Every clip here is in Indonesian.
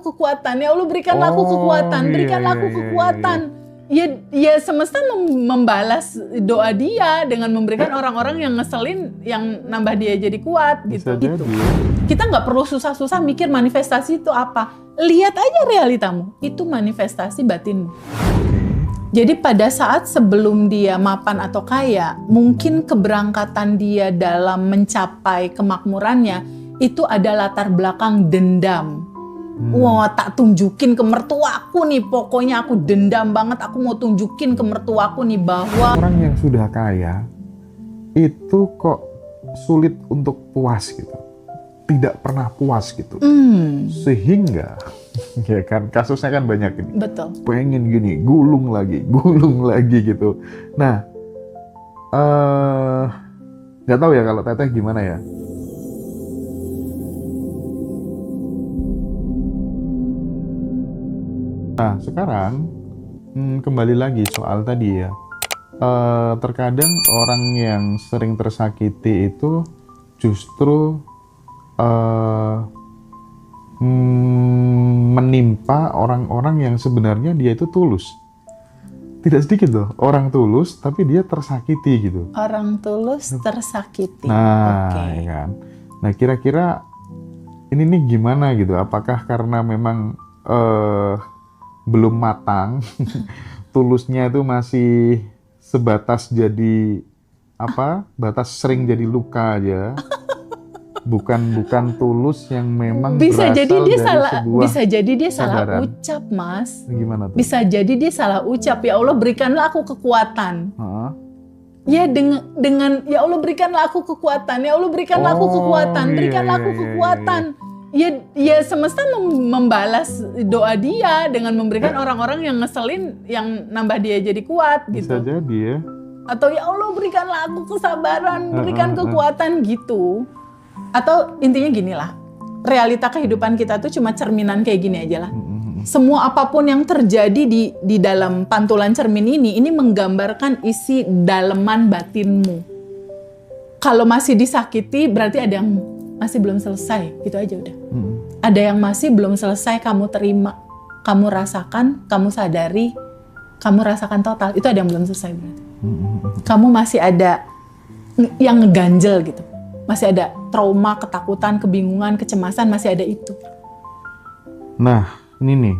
kekuatan, ya Allah berikanlah aku kekuatan, berikanlah aku kekuatan. Ya semesta membalas doa dia dengan memberikan orang-orang yang ngeselin, yang nambah dia jadi kuat gitu. Kita nggak perlu susah-susah mikir manifestasi itu apa. Lihat aja realitamu, itu manifestasi batinmu. Jadi pada saat sebelum dia mapan atau kaya, mungkin keberangkatan dia dalam mencapai kemakmurannya itu ada latar belakang dendam. Wah, tak tunjukin ke mertuaku nih, pokoknya aku dendam banget, aku mau tunjukin ke mertuaku nih bahwa orang yang sudah kaya itu kok sulit untuk puas gitu, tidak pernah puas gitu, sehingga ya kan kasusnya kan banyak ini. Betul. Pengen gini, gulung lagi gitu. Nah, nggak tahu ya kalau Teteh gimana ya. Nah, sekarang kembali lagi soal tadi ya. Terkadang orang yang sering tersakiti itu justru menimpa orang-orang yang sebenarnya dia itu tulus. Tidak sedikit loh, orang tulus tapi dia tersakiti gitu. Orang tulus tersakiti. Nah, ya kan. Nah, kira-kira ini nih gimana gitu? Apakah karena memang belum matang, tulusnya itu masih sebatas jadi batas sering jadi luka aja, bukan tulus yang memang bisa berasal jadi dia dari salah, sebuah bisa jadi dia salah kesadaran. ucap, Mas. Gimana tuh? Bisa jadi dia salah ucap, ya Allah berikanlah aku kekuatan. Ya dengan ya Allah berikanlah aku kekuatan, ya Allah berikanlah aku kekuatan, berikanlah aku kekuatan. Ya semesta membalas doa dia dengan memberikan orang-orang yang ngeselin, yang nambah dia jadi kuat gitu. Bisa jadi ya. Atau ya Allah berikanlah aku kesabaran, berikan kekuatan gitu. Atau intinya ginilah, realita kehidupan kita tuh cuma cerminan kayak gini aja lah. Semua apapun yang terjadi di dalam pantulan cermin ini menggambarkan isi daleman batinmu. Kalau masih disakiti berarti ada yang masih belum selesai, gitu aja udah. Ada yang masih belum selesai kamu terima, kamu rasakan, kamu sadari, kamu rasakan total, itu ada yang belum selesai berarti. Kamu masih ada yang ngeganjel gitu, masih ada trauma, ketakutan, kebingungan, kecemasan, masih ada itu. Nah, ini nih,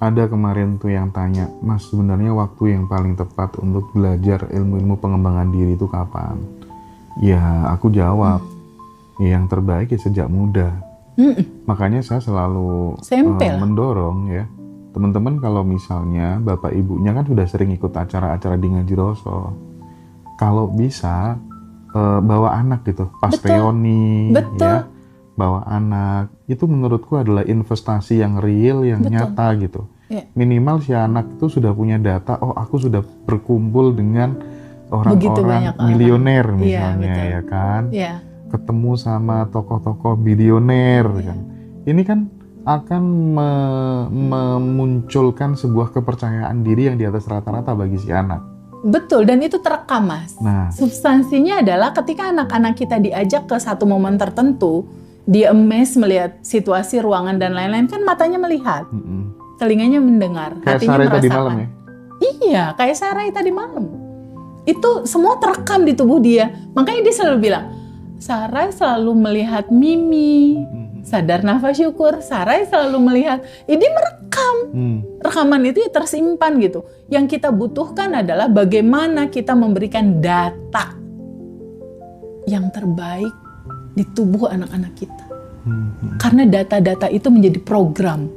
ada kemarin tuh yang tanya, Mas sebenarnya waktu yang paling tepat untuk belajar ilmu-ilmu pengembangan diri itu kapan? Ya, aku jawab, yang terbaik ya sejak muda. Makanya saya selalu mendorong ya, teman-teman kalau misalnya bapak ibunya kan sudah sering ikut acara-acara di Ngaji Roso, kalau bisa bawa anak gitu, pas reuni ya, bawa anak, itu menurutku adalah investasi yang real, yang nyata gitu. Minimal si anak itu sudah punya data, oh aku sudah berkumpul dengan orang-orang milioner misalnya, ya kan. Ketemu sama tokoh-tokoh bilioner kan. Ini kan akan memunculkan sebuah kepercayaan diri yang di atas rata-rata bagi si anak. Betul, dan itu terekam, Mas. Nah, substansinya adalah ketika anak-anak kita diajak ke satu momen tertentu, dia amazed melihat situasi, ruangan, dan lain-lain, kan matanya melihat, telinganya mendengar, kayak hatinya Sarai merasakan. tadi malam ya? Iya, kayak Sarai tadi malam. Itu semua terekam di tubuh dia. Makanya dia selalu bilang, Sarai selalu melihat Mimi, sadar nafas syukur. Sarai selalu melihat, dia merekam. Rekaman itu ya tersimpan gitu. Yang kita butuhkan adalah bagaimana kita memberikan data yang terbaik di tubuh anak-anak kita. Karena data-data itu menjadi program.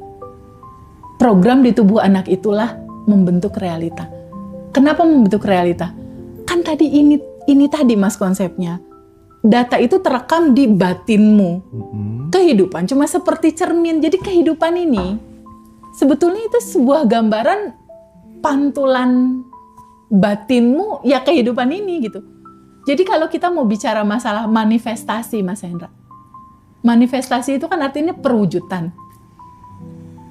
Program di tubuh anak itulah membentuk realita. Kenapa membentuk realita? Kan tadi ini tadi, Mas, konsepnya. Data itu terekam di batinmu. Kehidupan cuma seperti cermin. Jadi kehidupan ini sebetulnya itu sebuah gambaran pantulan batinmu, ya kehidupan ini gitu. Jadi kalau kita mau bicara masalah manifestasi, Mas Hendra, manifestasi itu kan artinya perwujudan.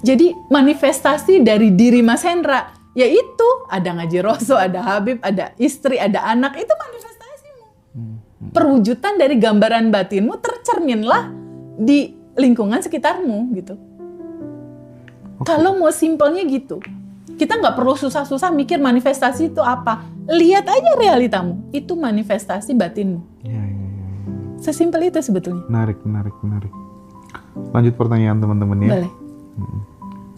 Jadi manifestasi dari diri Mas Hendra, yaitu ada Ngaji Roso, ada Habib, ada istri, ada anak, itu manifestasimu. Perwujudan dari gambaran batinmu tercerminlah di lingkungan sekitarmu gitu. Kalau mau simpelnya gitu. Kita nggak perlu susah-susah mikir manifestasi itu apa. Lihat aja realitamu. Itu manifestasi batinmu. Iya. Sesimpel itu sebetulnya. Menarik. Lanjut pertanyaan teman-teman ya. Boleh.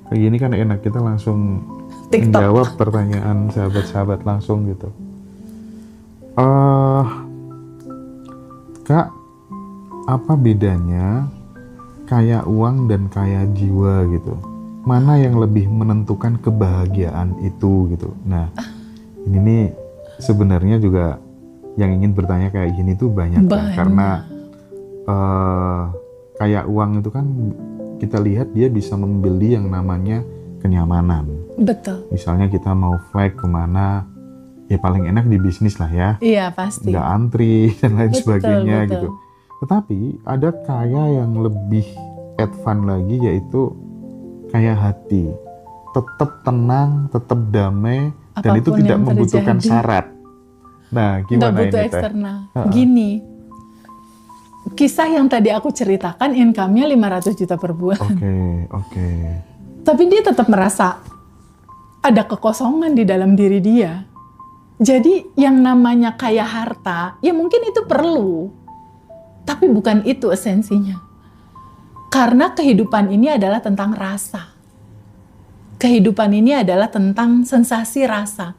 Kayak gini kan enak, kita langsung TikTok. menjawab pertanyaan sahabat-sahabat langsung gitu. Kak, apa bedanya kaya uang dan kaya jiwa gitu? Mana yang lebih menentukan kebahagiaan itu gitu? Nah, ini nih sebenarnya juga yang ingin bertanya kayak gini tuh banyak. Kan? Karena kaya uang itu kan kita lihat dia bisa membeli yang namanya kenyamanan. Betul. Misalnya kita mau flight kemana, ya paling enak di bisnis lah ya. Iya pasti. Nggak antri dan lain sebagainya betul. gitu. Tetapi ada kaya yang lebih advance lagi, yaitu kaya hati. Tetap tenang, tetap damai, dan Apapun itu tidak yang membutuhkan terjadi. syarat. Nah, Nggak gimana butuh ini Teh? eksternal. Gini, kisah yang tadi aku ceritakan income-nya 500 juta per bulan. Oke. Tapi dia tetap merasa ada kekosongan di dalam diri dia. Jadi yang namanya kaya harta, ya mungkin itu perlu. Tapi bukan itu esensinya. Karena kehidupan ini adalah tentang rasa. Kehidupan ini adalah tentang sensasi rasa.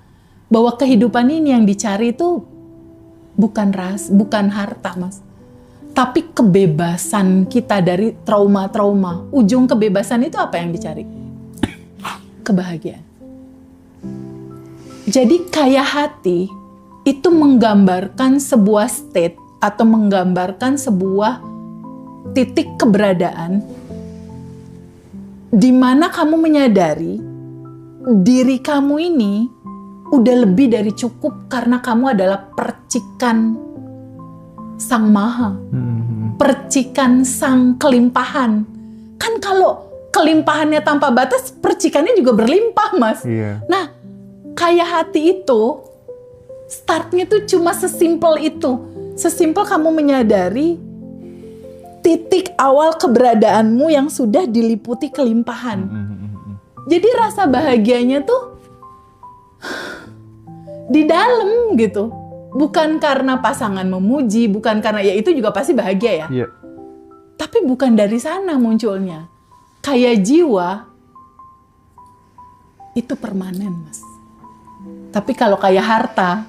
Bahwa kehidupan ini yang dicari itu bukan harta, Mas. Tapi kebebasan kita dari trauma-trauma. Ujung kebebasan itu apa yang dicari? Kebahagiaan. Jadi kaya hati itu menggambarkan sebuah state atau menggambarkan sebuah titik keberadaan di mana kamu menyadari diri kamu ini udah lebih dari cukup karena kamu adalah percikan Sang Maha, percikan Sang Kelimpahan. Kan kalau kelimpahannya tanpa batas, percikannya juga berlimpah, Mas. Iya. Nah, kaya hati itu startnya tuh cuma sesimpel itu. Sesimpel kamu menyadari titik awal keberadaanmu yang sudah diliputi kelimpahan. Jadi rasa bahagianya tuh di dalam gitu. Bukan karena pasangan memuji, bukan karena, ya itu juga pasti bahagia ya. Iya. Tapi bukan dari sana munculnya. Kaya jiwa itu permanen, Mas. Tapi kalau kaya harta,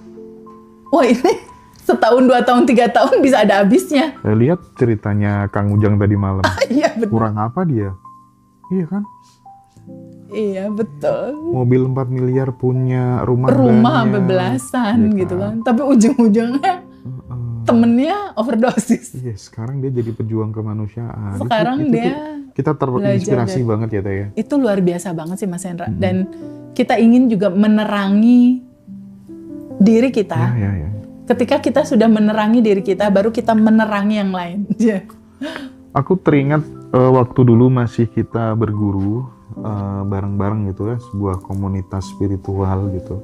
wah ini setahun, 2 tahun, 3 tahun bisa ada habisnya. Saya lihat ceritanya Kang Ujang tadi malam. Iya betul. Kurang apa dia? Iya kan? Iya betul. Mobil 4 miliar, punya rumah Sampai banyak. belasan Iya gitu kan. Tapi ujung-ujungnya temennya overdosis. Iya, sekarang dia jadi pejuang kemanusiaan. Sekarang Itu dia kita terinspirasi belajar banget ya Teh ya. Itu luar biasa banget sih Mas Hendra. Dan kita ingin juga menerangi diri kita. Ya. Ketika kita sudah menerangi diri kita, baru kita menerangi yang lain. Aku teringat waktu dulu masih kita berguru bareng-bareng gitu ya, sebuah komunitas spiritual gitu.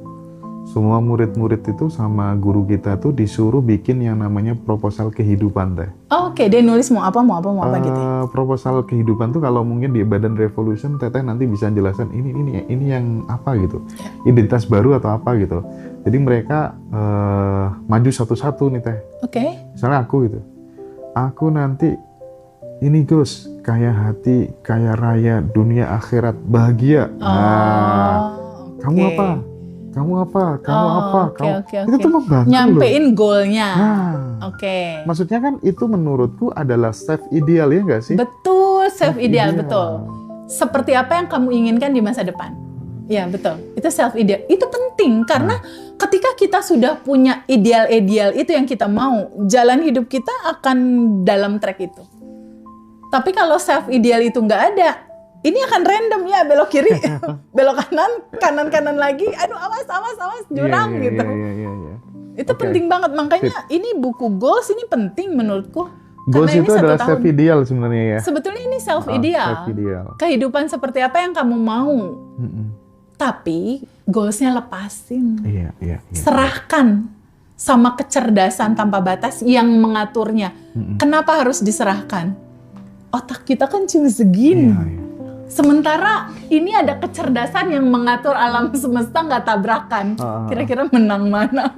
Semua murid-murid itu sama guru kita tuh disuruh bikin yang namanya proposal kehidupan Teh. Oke, dia nulis mau apa gitu ya? Proposal kehidupan tuh kalau mungkin di Badan Revolution Teteh nanti bisa jelasin ini yang apa gitu. Identitas baru atau apa gitu. Jadi mereka maju satu-satu nih Teh. Oke. Misalnya aku gitu. Aku nanti ini Gus, kaya hati, kaya raya, dunia akhirat, bahagia. Nah, kamu apa? Kamu apa? Kamu apa? Itu tuh membantu nyampein loh. goalnya. Nah, Oke. maksudnya kan itu menurutku adalah self ideal ya nggak sih? Betul, self ideal, Self-ideal. betul. Seperti apa yang kamu inginkan di masa depan. Ya, betul. Itu self ideal. Itu penting karena ketika kita sudah punya ideal-ideal itu yang kita mau, jalan hidup kita akan dalam track itu. Tapi kalau self ideal itu nggak ada, ini akan random ya, belok kiri, belok kanan lagi, aduh awas, jurang gitu. Iya. Itu penting banget, makanya ini buku goals ini penting menurutku. Goals Karena ini itu 1 adalah tahun. self ideal sebenarnya ya. Sebetulnya ini self ideal. Self-ideal. Kehidupan seperti apa yang kamu mau. Tapi goalsnya lepasin. Iya. Serahkan sama kecerdasan tanpa batas yang mengaturnya. Kenapa harus diserahkan? Otak kita kan cuma segini. Iya. Sementara ini ada kecerdasan yang mengatur alam semesta nggak tabrakan. Kira-kira menang mana?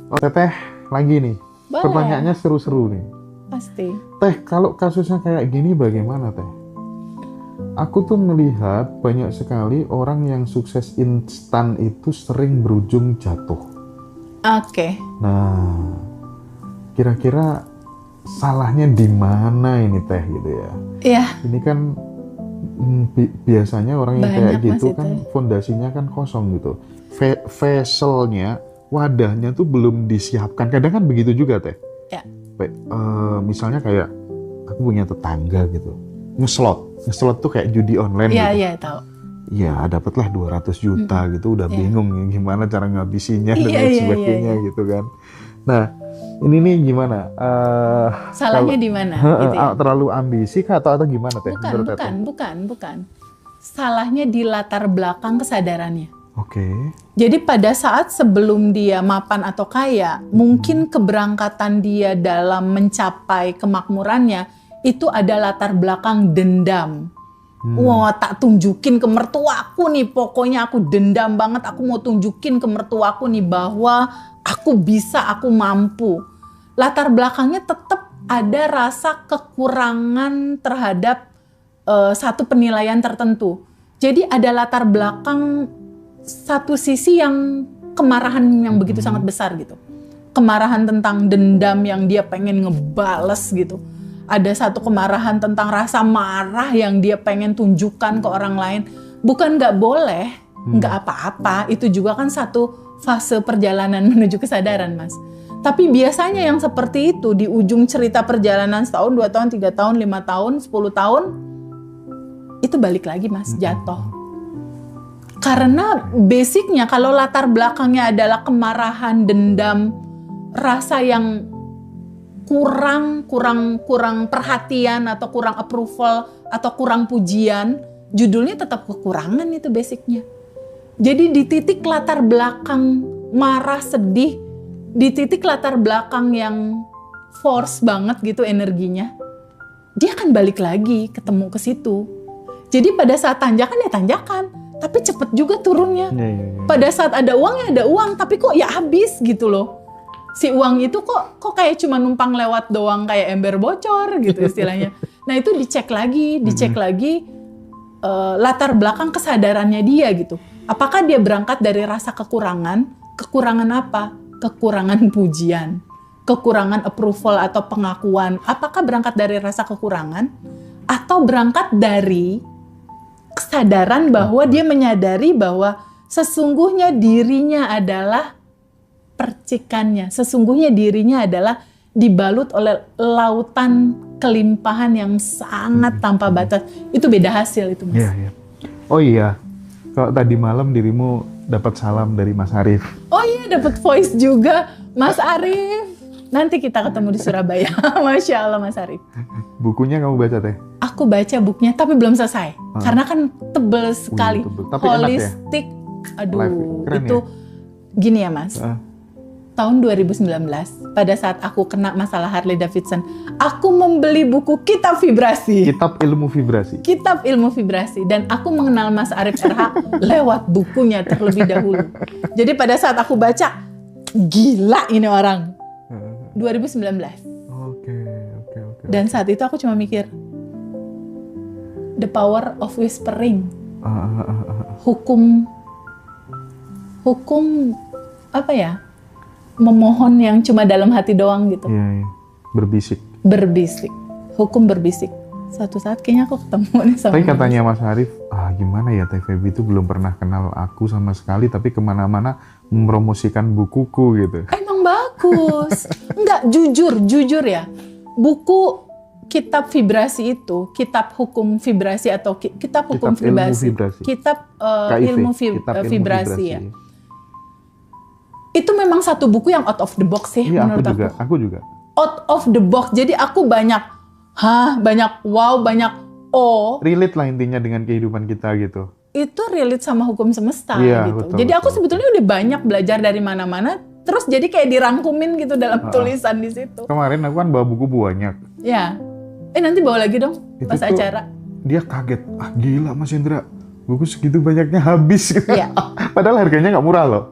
Oh, Teteh, lagi nih. Boleh. Pertanyaannya seru-seru nih. Pasti. Teh, kalau kasusnya kayak gini bagaimana, Teh? Aku tuh melihat banyak sekali orang yang sukses instan itu sering berujung jatuh. Oke. Nah, kira-kira salahnya di mana ini, Teh, gitu ya? Iya. Ini kan biasanya orang yang kayak Banyak, gitu Mas, kan itu. fondasinya kan kosong gitu. Vesselnya, wadahnya tuh belum disiapkan. Kadang kan begitu juga, Teh. Ya. Misalnya kayak aku punya tetangga gitu, ngeslot tuh kayak judi online Iya, gitu. iya, tahu. Ya dapatlah 200 juta gitu, udah Iya. bingung ya gimana cara ngabisinya dan Iya, lain iya, sebagainya iya. gitu kan. Nah, ini nih gimana? Salahnya di mana? Gitu ya? Terlalu ambisi kah atau gimana, Teh? Bukan, menurut Teteh? bukan. Salahnya di latar belakang kesadarannya. Oke. Jadi pada saat sebelum dia mapan atau kaya, mungkin keberangkatan dia dalam mencapai kemakmurannya itu ada latar belakang dendam. Wah, tak tunjukin ke mertuaku nih, pokoknya aku dendam banget, aku mau tunjukin ke mertuaku nih bahwa aku bisa, aku mampu. Latar belakangnya tetap ada rasa kekurangan terhadap satu penilaian tertentu. Jadi ada latar belakang satu sisi yang kemarahan yang begitu sangat besar gitu. Kemarahan tentang dendam yang dia pengen ngebales gitu. Ada satu kemarahan tentang rasa marah yang dia pengen tunjukkan ke orang lain. Bukan nggak boleh, nggak apa-apa. Itu juga kan satu fase perjalanan menuju kesadaran, Mas. Tapi biasanya yang seperti itu di ujung cerita perjalanan setahun, 2 tahun, 3 tahun, 5 tahun, 10 tahun, itu balik lagi, Mas, jatuh. Karena basicnya kalau latar belakangnya adalah kemarahan, dendam, rasa yang kurang perhatian atau kurang approval atau kurang pujian, judulnya tetap kekurangan itu basicnya. Jadi di titik latar belakang marah, sedih, di titik latar belakang yang force banget gitu energinya, dia akan balik lagi ketemu ke situ. Jadi pada saat tanjakan ya tanjakan, tapi cepet juga turunnya. Iya. Pada saat ada uang ya ada uang, tapi kok ya habis gitu loh. Si uang itu kok kayak cuma numpang lewat doang, kayak ember bocor gitu istilahnya. Nah itu dicek lagi latar belakang kesadarannya dia gitu. Apakah dia berangkat dari rasa kekurangan apa? Kekurangan pujian, kekurangan approval atau pengakuan. Apakah berangkat dari rasa kekurangan atau berangkat dari kesadaran bahwa dia menyadari bahwa sesungguhnya dirinya adalah percikannya, sesungguhnya dirinya adalah dibalut oleh lautan kelimpahan yang sangat tanpa batas. Itu beda hasil itu, Mas. Iya. Oh iya, kalau tadi malam dirimu dapat salam dari Mas Arief. Oh iya, dapat voice juga, Mas Arief. Nanti kita ketemu di Surabaya. Masya Allah, Mas Arief. Bukunya kamu baca, Teh? Aku baca bukunya, tapi belum selesai. Karena kan tebel sekali. Tebel. Tapi enak ya? Holistik. Aduh, Keren itu ya? gini ya, Mas. Tahun 2019, pada saat aku kena masalah Harley Davidson, aku membeli buku Kitab Vibrasi. Kitab Ilmu Vibrasi. Kitab Ilmu Vibrasi. Dan aku mengenal Mas Arief RH lewat bukunya terlebih dahulu. Jadi pada saat aku baca, gila ini orang. 2019. Oke. Dan saat itu aku cuma mikir, the power of whispering. Hukum apa ya? Memohon yang cuma dalam hati doang gitu. Iya. Berbisik. Hukum berbisik. Suatu saat kayaknya aku ketemu nih sama Tapi katanya Mas Arief, gimana ya Teh Feby itu belum pernah kenal aku sama sekali, tapi kemana-mana mempromosikan bukuku gitu. Emang bagus. Enggak, jujur ya. Buku Kitab Vibrasi itu, Kitab Hukum Vibrasi atau Kitab Hukum Kitab Ilmu Vibrasi. Vibrasi. Kitab KIV, Ilmu Kitab Ilmu Vibrasi ya. Itu memang satu buku yang out of the box sih Iya, menurut aku juga. Out of the box. Jadi aku banyak wow, banyak Relate lah intinya dengan kehidupan kita gitu. Itu relate sama hukum semesta Iya, gitu. betul, Jadi aku betul. sebetulnya udah banyak belajar dari mana-mana. Terus jadi kayak dirangkumin gitu dalam tulisan di situ. Kemarin aku kan bawa buku banyak. Ya. Nanti bawa lagi dong Itu pas tuh acara. dia kaget, gila Mas Hendra, buku segitu banyaknya habis. Iya. Padahal harganya nggak murah loh.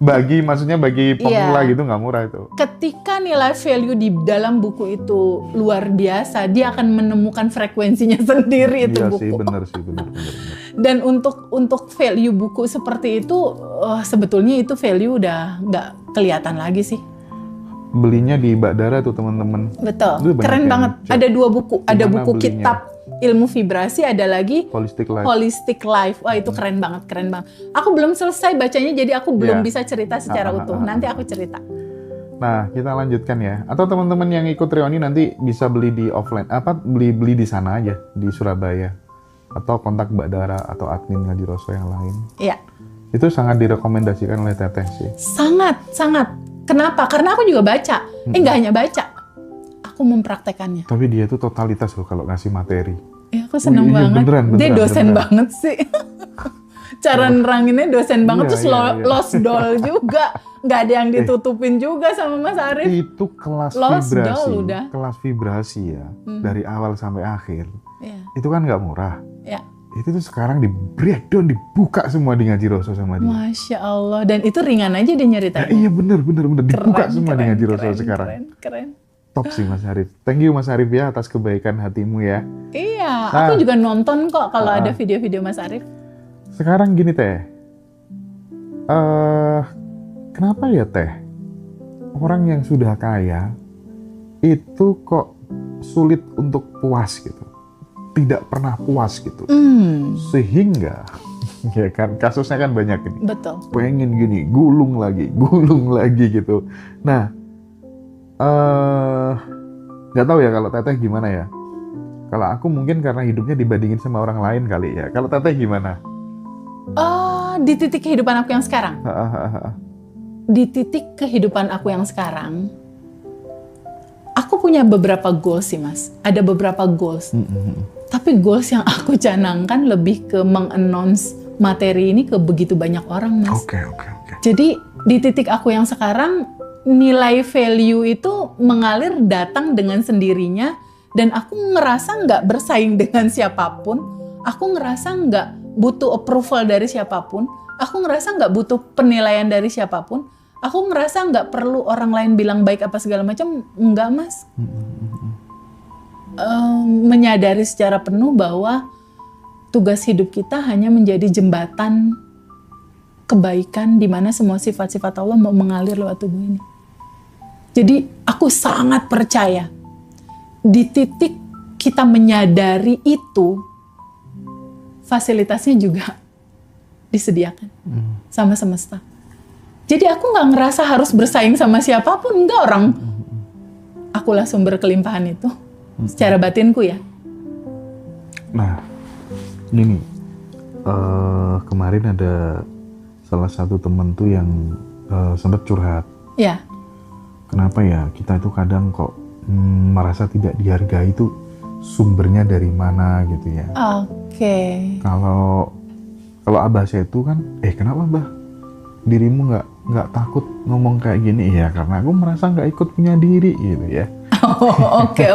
Maksudnya bagi pemula Iya. gitu nggak murah itu. Ketika nilai value di dalam buku itu luar biasa, dia akan menemukan frekuensinya sendiri itu Iya buku. sih, bener sih, bener. Dan untuk value buku seperti itu, sebetulnya itu value udah nggak kelihatan lagi sih. Belinya di Mbak Dara tuh teman-teman. Betul, Itu banyak keren yang banget. cek. Ada 2 buku, ada Gimana buku belinya? kitab ilmu vibrasi, ada lagi Holistic Life. Holistic Life. Wah itu keren banget, keren banget. Aku belum selesai bacanya, jadi aku belum Iya. bisa cerita secara utuh. Nanti aku cerita. Nah, kita lanjutkan ya. Atau teman-teman yang ikut reuni nanti bisa beli di offline, beli di sana aja di Surabaya. Atau kontak Mbak Dara atau admin Ngaji Roso yang lain. Iya, Itu sangat direkomendasikan oleh Teteh sih. sangat. Kenapa? Karena aku juga baca. Nggak hanya baca, aku mempraktekannya. Tapi dia tuh totalitas loh kalau ngasih materi. Ya, aku seneng iya, banget. beneran, Dia dosen beneran. banget sih. Cara neranginnya dosen banget. Iya, Terus iya. lost doll juga. Nggak ada yang ditutupin juga sama Mas Arief. Itu kelas Lost vibrasi. doll udah. Kelas vibrasi ya. Dari awal sampai akhir. Iya, Itu kan nggak murah. ya. Itu tuh sekarang di breakdown, dibuka semua di Ngaji Roso sama dia. Masya Allah. Dan itu ringan aja dia nyeritain. Iya bener. Dibuka semua di Ngaji Roso keren, sekarang. Keren. Top sih Mas Arief. Thank you Mas Arief ya atas kebaikan hatimu ya. Iya, Nah. aku juga nonton kok kalau ada video-video Mas Arief. Sekarang gini Teh. Kenapa ya Teh? Orang yang sudah kaya itu kok sulit untuk puas gitu. Tidak pernah puas gitu. Sehingga ya kan kasusnya kan banyak ini. Betul. Pengen gini, gulung lagi gitu. Nah, nggak tahu ya kalau Teteh gimana ya. Kalau aku mungkin karena hidupnya dibandingin sama orang lain kali ya. Kalau Teteh gimana? Di titik kehidupan aku yang sekarang. Di titik kehidupan aku yang sekarang, aku punya beberapa goals sih Mas. Ada beberapa goals. Tapi goals yang aku canangkan lebih ke meng-announce materi ini ke begitu banyak orang Mas. Oke. Jadi di titik aku yang sekarang, nilai value itu mengalir datang dengan sendirinya, dan aku ngerasa nggak bersaing dengan siapapun, aku ngerasa nggak butuh approval dari siapapun, aku ngerasa nggak butuh penilaian dari siapapun, aku ngerasa nggak perlu orang lain bilang baik apa segala macam, enggak Mas. Menyadari secara penuh bahwa tugas hidup kita hanya menjadi jembatan kebaikan di mana semua sifat-sifat Allah mau mengalir lewat tubuh ini. Jadi aku sangat percaya di titik kita menyadari itu, fasilitasnya juga disediakan sama semesta. Jadi aku nggak ngerasa harus bersaing sama siapapun, enggak orang. Akulah sumber kelimpahan itu, secara batinku ya. Nah, ini nih, kemarin ada salah satu temen tuh yang sempat curhat. Ya. Kenapa ya kita itu kadang kok merasa tidak dihargai, itu sumbernya dari mana gitu ya. Oke. Kalau Abah saya itu kan, kenapa Abah dirimu nggak takut ngomong kayak gini? Ya karena aku merasa nggak ikut punya diri gitu ya. Oke.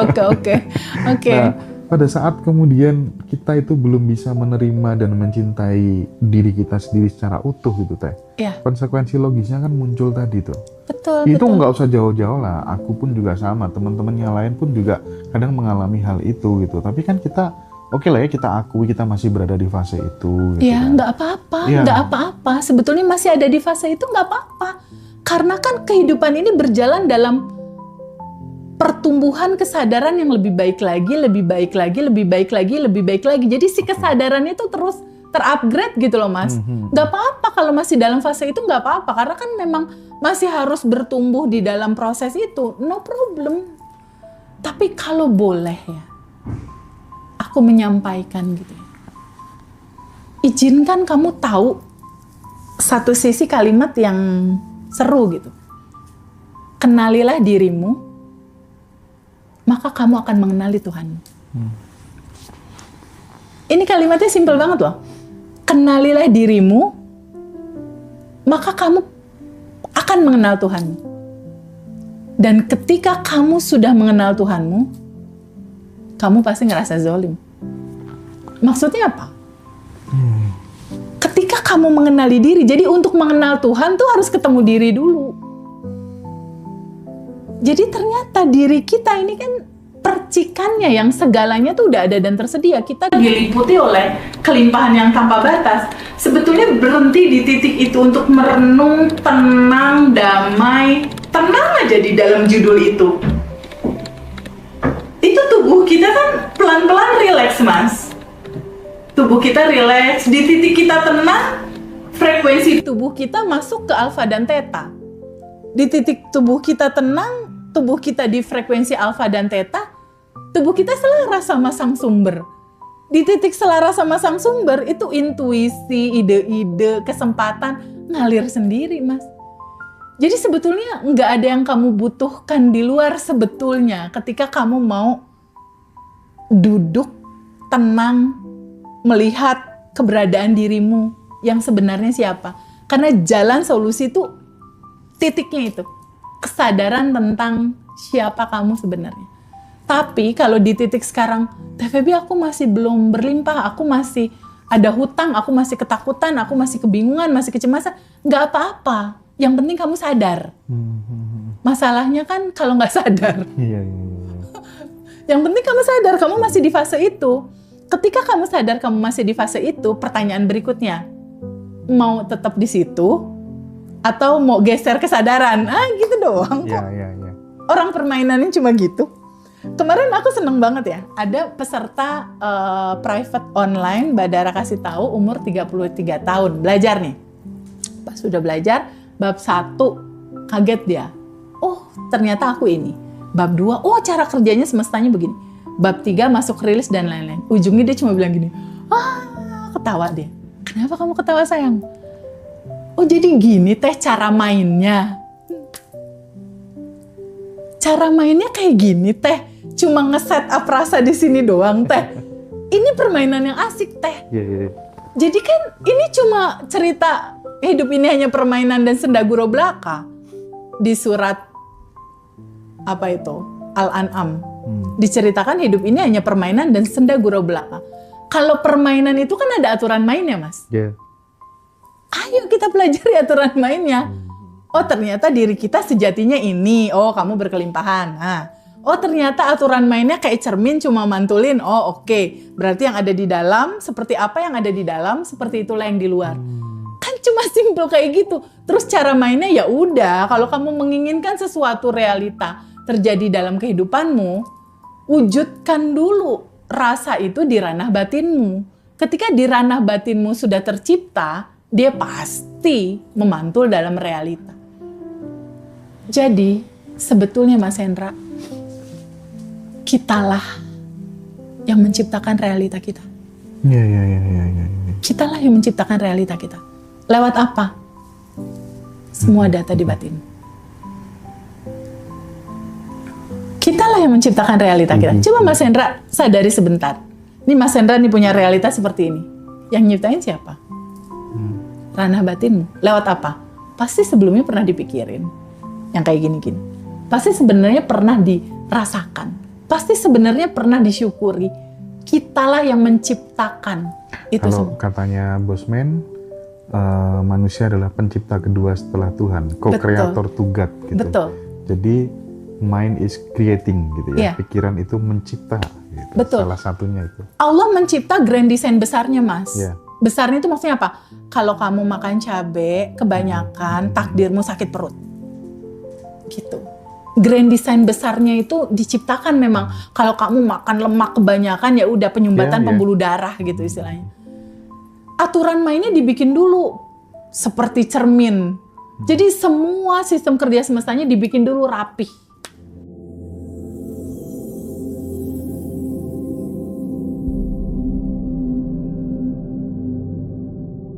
Nah, pada saat kemudian kita itu belum bisa menerima dan mencintai diri kita sendiri secara utuh gitu Teh. Ya. Konsekuensi logisnya kan muncul tadi tuh. Betul. Itu nggak usah jauh-jauh lah. Aku pun juga sama. Teman-teman yang lain pun juga kadang mengalami hal itu gitu. Tapi kan kita, oke lah ya, kita akui kita masih berada di fase itu. Gitu Ya, kan. nggak apa-apa, Iya. nggak apa-apa. Sebetulnya masih ada di fase itu nggak apa-apa. Karena kan kehidupan ini berjalan dalam pertumbuhan kesadaran yang lebih baik lagi, lebih baik lagi, lebih baik lagi, lebih baik lagi. Jadi si kesadaran itu terus terupgrade gitu loh Mas. Nggak apa-apa kalau masih dalam fase itu, nggak apa-apa. Karena kan memang masih harus bertumbuh di dalam proses itu. No problem. Tapi kalau boleh ya, aku menyampaikan gitu ya. Izinkan kamu tahu satu sisi kalimat yang seru gitu. Kenalilah dirimu, maka kamu akan mengenali Tuhan. Ini kalimatnya simpel banget loh. Kenalilah dirimu, maka kamu akan mengenal Tuhanmu. Dan ketika kamu sudah mengenal Tuhanmu, kamu pasti ngerasa zolim. Maksudnya apa? Ketika kamu mengenali diri, jadi untuk mengenal Tuhan tuh harus ketemu diri dulu. Jadi ternyata diri kita ini kan percikannya yang segalanya tuh udah ada dan tersedia. Kita diliputi oleh kelimpahan yang tanpa batas. Sebetulnya berhenti di titik itu untuk merenung, tenang, damai. Tenang aja di dalam judul itu. Itu tubuh kita kan pelan-pelan rileks, Mas. Tubuh kita rileks, di titik kita tenang, frekuensi tubuh kita masuk ke alfa dan theta. Di titik tubuh kita tenang, tubuh kita di frekuensi alfa dan theta, tubuh kita selaras sama sang sumber. Di titik selaras sama sang sumber, itu intuisi, ide-ide, kesempatan ngalir sendiri, Mas. Jadi sebetulnya nggak ada yang kamu butuhkan di luar sebetulnya ketika kamu mau duduk, tenang, melihat keberadaan dirimu yang sebenarnya siapa. Karena jalan solusi itu titiknya itu. Kesadaran tentang siapa kamu sebenarnya. Tapi kalau di titik sekarang, Teh Feby aku masih belum berlimpah, aku masih ada hutang, aku masih ketakutan, aku masih kebingungan, masih kecemasan. Nggak apa-apa. Yang penting kamu sadar. Masalahnya kan kalau nggak sadar. Iya. Yang penting kamu sadar, kamu masih di fase itu. Ketika kamu sadar kamu masih di fase itu, pertanyaan berikutnya, mau tetap di situ atau mau geser kesadaran? Gitu doang kok. Iya. Orang permainannya cuma gitu. Kemarin aku seneng banget ya, ada peserta private online, Mbak Dara kasih tahu umur 33 tahun, belajar nih. Pas sudah belajar, bab 1 kaget dia. Oh, ternyata aku ini. Bab 2, oh cara kerjanya semestanya begini. Bab 3 masuk rilis dan lain-lain. Ujungnya dia cuma bilang gini, ketawa dia. Kenapa kamu ketawa sayang? Oh jadi gini Teh cara mainnya. Cara mainnya kayak gini Teh. Cuma nge-set up rasa di sini doang Teh. Ini permainan yang asik Teh. Iya. Jadi kan ini cuma cerita hidup ini hanya permainan dan senda gurau belaka. Di surat apa itu? Al-An'am. Diceritakan hidup ini hanya permainan dan senda gurau belaka. Kalau permainan itu kan ada aturan mainnya, Mas. Iya. Ayo kita pelajari aturan mainnya. Oh ternyata diri kita sejatinya ini. Oh kamu berkelimpahan. Oh ternyata aturan mainnya kayak cermin cuma mantulin. Oh oke. Berarti yang ada di dalam seperti apa yang ada di dalam, seperti itulah yang di luar. Kan cuma simpel kayak gitu. Terus cara mainnya ya udah. Kalau kamu menginginkan sesuatu realita terjadi dalam kehidupanmu, wujudkan dulu rasa itu di ranah batinmu. Ketika di ranah batinmu sudah tercipta, dia pasti memantul dalam realita. Jadi, sebetulnya Mas Hendra, kitalah yang menciptakan realita kita. Iya. Kitalah yang menciptakan realita kita. Lewat apa? Semua data di batin. Kitalah yang menciptakan realita kita. Coba Mas Hendra sadari sebentar. Ini Mas Hendra nih punya realita seperti ini. Yang nyiptain siapa? Ranah batinmu. Lewat apa? Pasti sebelumnya pernah dipikirin. Yang kayak gini-gini. Pasti sebenarnya pernah dirasakan. Pasti sebenarnya pernah disyukuri. Kitalah yang menciptakan itu Kalau semua. katanya Bosman, manusia adalah pencipta kedua setelah Tuhan, co-creator to God gitu. Betul. Jadi mind is creating gitu ya. Iya. Pikiran itu mencipta gitu. Betul. Salah satunya itu. Allah mencipta grand design besarnya, Mas. Iya. Besarnya itu maksudnya apa? Kalau kamu makan cabai kebanyakan, takdirmu sakit perut. Gitu. Grand design besarnya itu diciptakan memang. Kalau kamu makan lemak kebanyakan ya udah penyumbatan Iya. pembuluh darah gitu istilahnya. Aturan mainnya dibikin dulu seperti cermin. Jadi semua sistem kerja semestanya dibikin dulu rapih.